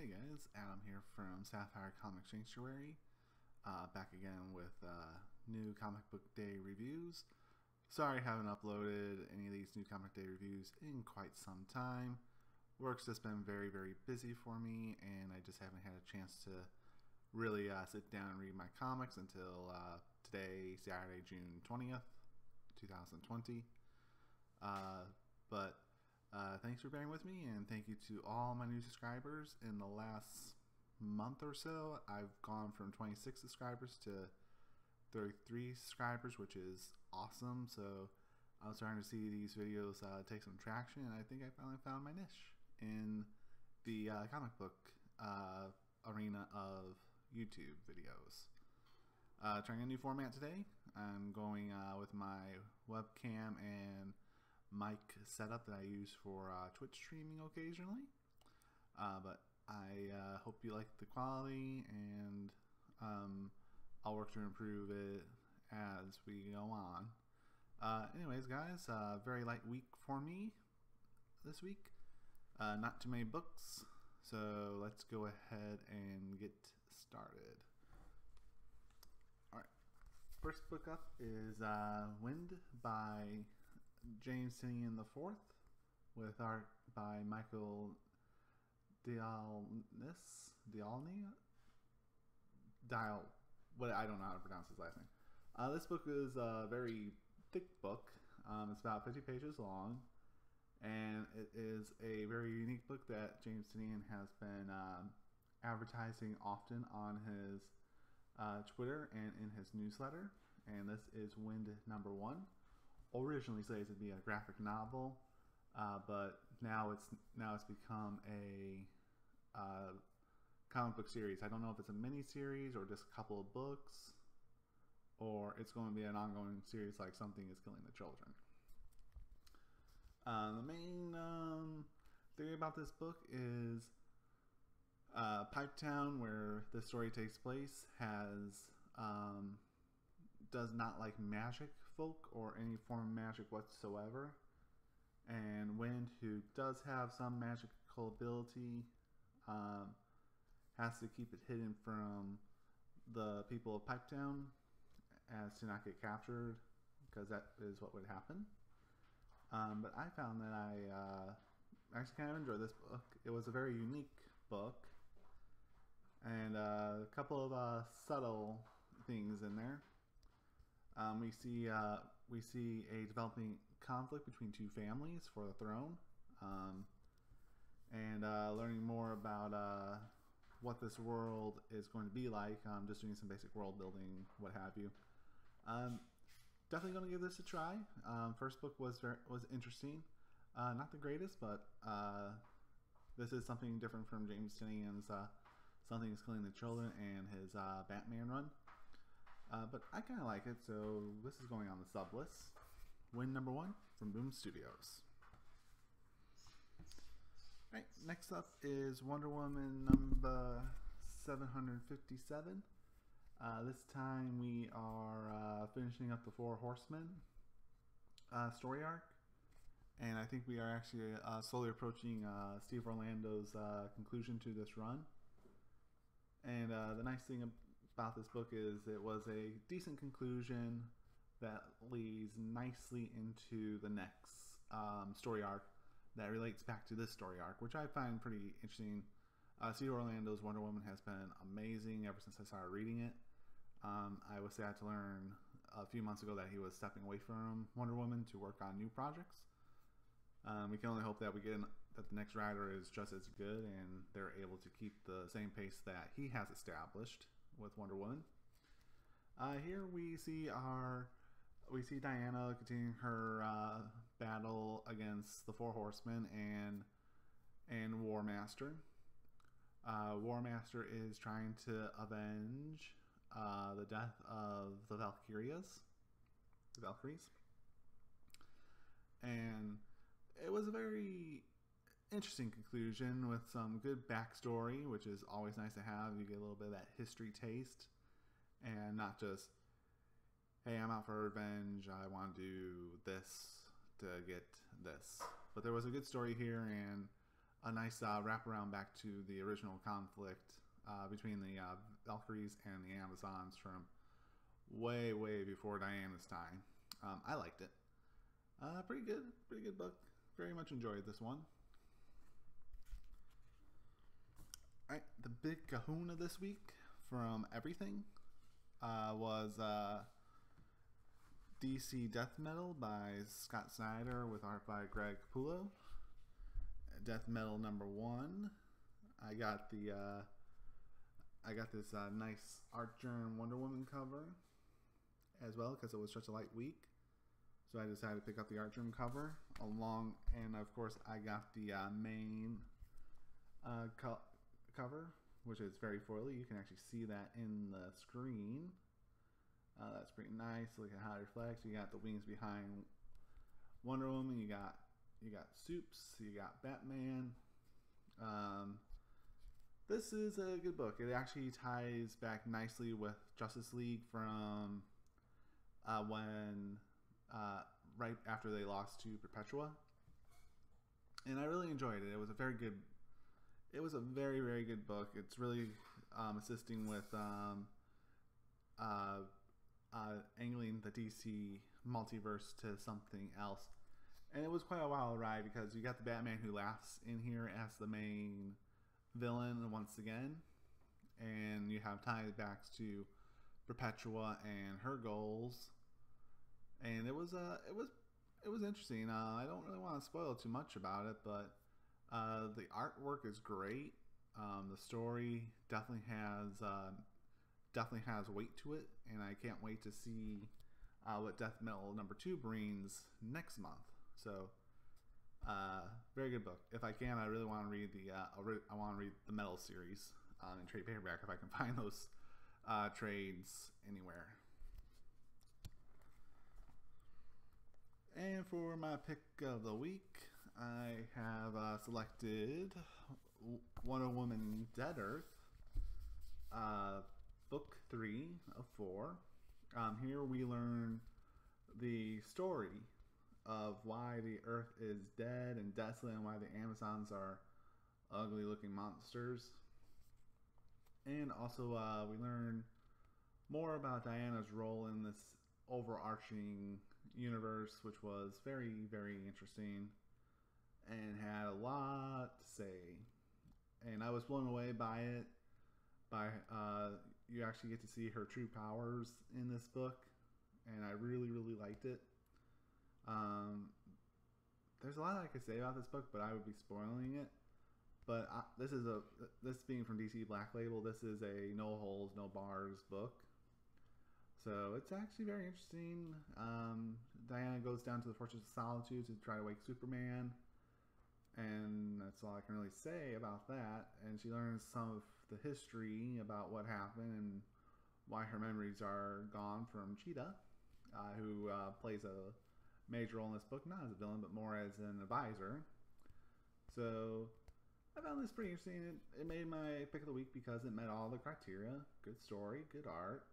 Hey guys, Adam here from Sapphire Comic Sanctuary, back again with new comic book day reviews. Sorry I haven't uploaded any of these new comic day reviews in quite some time. Work's just been very busy for me, and I just haven't had a chance to really sit down and read my comics until today, Saturday, June 20th, 2020. Thanks for bearing with me, and thank you to all my new subscribers. In the last month or so, I've gone from 26 subscribers to 33 subscribers, which is awesome. So I was starting to see these videos take some traction, and I think I finally found my niche in the comic book arena of YouTube videos. Trying a new format today. I'm going with my webcam and mic setup that I use for Twitch streaming occasionally, but I hope you like the quality, and I'll work to improve it as we go on. Anyways guys, very light week for me this week, not too many books, so let's go ahead and get started. Alright, first book up is Wind by James Tynion IV, with art by Michael Dialny. I don't know how to pronounce his last name. This book is a very thick book. It's about 50 pages long, and it is a very unique book that James Tynion has been advertising often on his Twitter and in his newsletter. And this is Wind #1. Originally slated to be a graphic novel, but now it's become a comic book series. I don't know if it's a mini series or just a couple of books, or it's going to be an ongoing series like Something is Killing the Children. The main theory about this book is Pipetown, where the story takes place, does not like magic folk or any form of magic whatsoever, and Wind, who does have some magical ability, has to keep it hidden from the people of Pipetown as to not get captured, because that is what would happen. But I found that I actually kind of enjoyed this book. It was a very unique book, and a couple of subtle things in there. We see a developing conflict between two families for the throne, and learning more about what this world is going to be like. Just doing some basic world building, what have you. Definitely going to give this a try. First book was interesting, not the greatest, but this is something different from James Tynion's Something is Killing the Children and his Batman run. But I kind of like it, so this is going on the sub list. Wind #1 from Boom Studios. Alright, next up is Wonder Woman number 757. This time we are finishing up the Four Horsemen story arc, and I think we are actually slowly approaching Steve Orlando's conclusion to this run. And the nice thing about this book is it was a decent conclusion that leads nicely into the next story arc that relates back to this story arc, which I find pretty interesting. Steve Orlando's Wonder Woman has been amazing ever since I started reading it. I was sad to learn a few months ago that he was stepping away from Wonder Woman to work on new projects. We can only hope that that the next writer is just as good, and they're able to keep the same pace that he has established with Wonder Woman. Here we see Diana continuing her battle against the Four Horsemen and War Master. War Master is trying to avenge the death of the Valkyries, and it was a very interesting conclusion with some good backstory, which is always nice to have. You get a little bit of that history taste, and not just, hey, I'm out for revenge, I want to do this to get this. But there was a good story here, and a nice wraparound back to the original conflict between the Valkyries and the Amazons from way before Diana's time. I liked it. Pretty good book. Very much enjoyed this one. Alright, the big kahuna this week from everything was DC Death Metal by Scott Snyder with art by Greg Capullo. Death Metal #1. I got this nice Art Germ Wonder Woman cover as well because it was such a light week. So I decided to pick up the Art Germ cover along, and of course I got the main cover, which is very foily. You can actually see that in the screen. That's pretty nice. Look at how it reflects. You got the wings behind Wonder Woman. You got Supes. You got Batman. This is a good book. It actually ties back nicely with Justice League from when right after they lost to Perpetua, and I really enjoyed it. It was a very good. It was a very good book. It's really assisting with angling the DC multiverse to something else. And it was quite a wild ride because you got the Batman Who Laughs in here as the main villain once again, and you have tie-backs to Perpetua and her goals. And it was interesting. I don't really want to spoil too much about it, but the artwork is great. The story definitely has weight to it, and I can't wait to see what Death Metal #2 brings next month. So, very good book. If I can, I really want to read the Metal series in trade paperback if I can find those trades anywhere. And for my pick of the week, I have selected Wonder Woman Dead Earth, book 3 of 4. Here we learn the story of why the Earth is dead and desolate and why the Amazons are ugly looking monsters. And also we learn more about Diana's role in this overarching universe, which was very interesting and had a lot to say. And I was blown away by it. You actually get to see her true powers in this book, and I really liked it. There's a lot I could say about this book, but I would be spoiling it. But this being from DC Black Label, this is a no holds, no bars book. So it's actually very interesting. Diana goes down to the Fortress of Solitude to try to wake Superman, and that's all I can really say about that. And she learns some of the history about what happened and why her memories are gone from Cheetah, who plays a major role in this book, not as a villain, but more as an advisor. So I found this pretty interesting. It made my pick of the week because it met all the criteria. Good story, good art.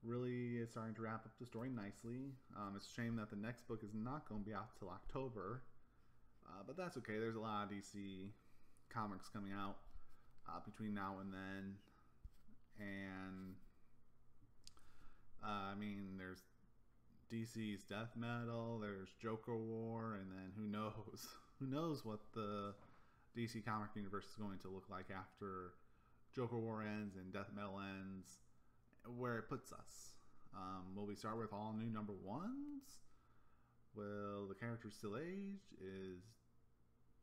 Really is starting to wrap up the story nicely. It's a shame that the next book is not going to be out till October, but that's okay. There's a lot of DC comics coming out between now and then, and I mean, there's DC's Death Metal, there's Joker War, and then who knows what the DC comic universe is going to look like after Joker War ends and Death Metal ends, where it puts us. Will we start with all new #1s? Will the characters still age? Is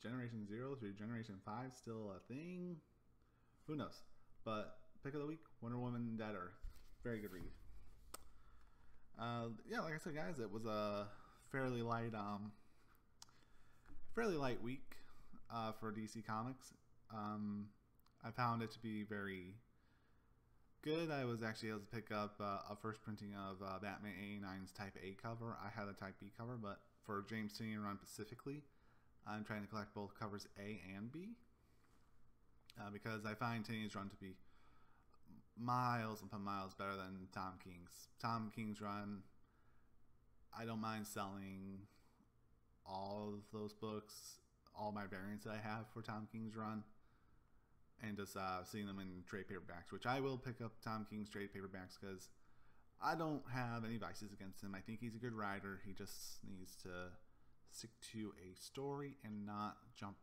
Generation 0 through Generation 5 still a thing? Who knows? But pick of the week, Wonder Woman Dead Earth. Very good read. Yeah, like I said, guys, it was a fairly light week for DC Comics. I found it to be very good. I was actually able to pick up a first printing of Batman 89's Type A cover. I had a Type B cover, but for James Tynion run specifically, I'm trying to collect both covers A and B because I find Tynion's run to be miles upon miles better than Tom King's. Tom King's run, I don't mind selling all of those books all my variants that I have for Tom King's run, and just seeing them in trade paperbacks, which I will pick up Tom King's trade paperbacks because I don't have any vices against him. I think he's a good writer. He just needs to stick to a story and not jump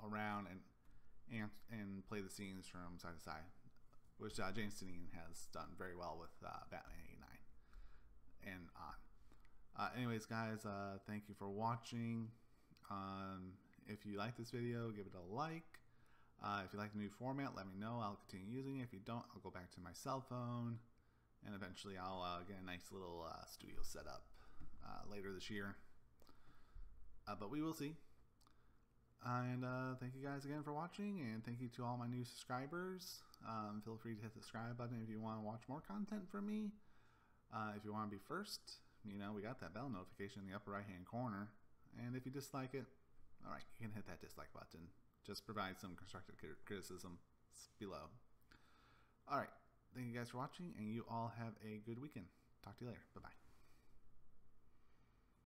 around and play the scenes from side to side, which James Tynion has done very well with Batman 89 and on. Anyways, guys, thank you for watching. If you like this video, give it a like. If you like the new format, let me know. I'll continue using it. If you don't, I'll go back to my cell phone, and eventually I'll get a nice little studio set up later this year. But we will see. And thank you guys again for watching, and thank you to all my new subscribers. Feel free to hit the subscribe button if you want to watch more content from me. If you want to be first, you know, we got that bell notification in the upper right hand corner. And if you dislike it, alright, you can hit that dislike button. Just provide some constructive criticism below. Alright, thank you guys for watching, and you all have a good weekend. Talk to you later. Bye-bye.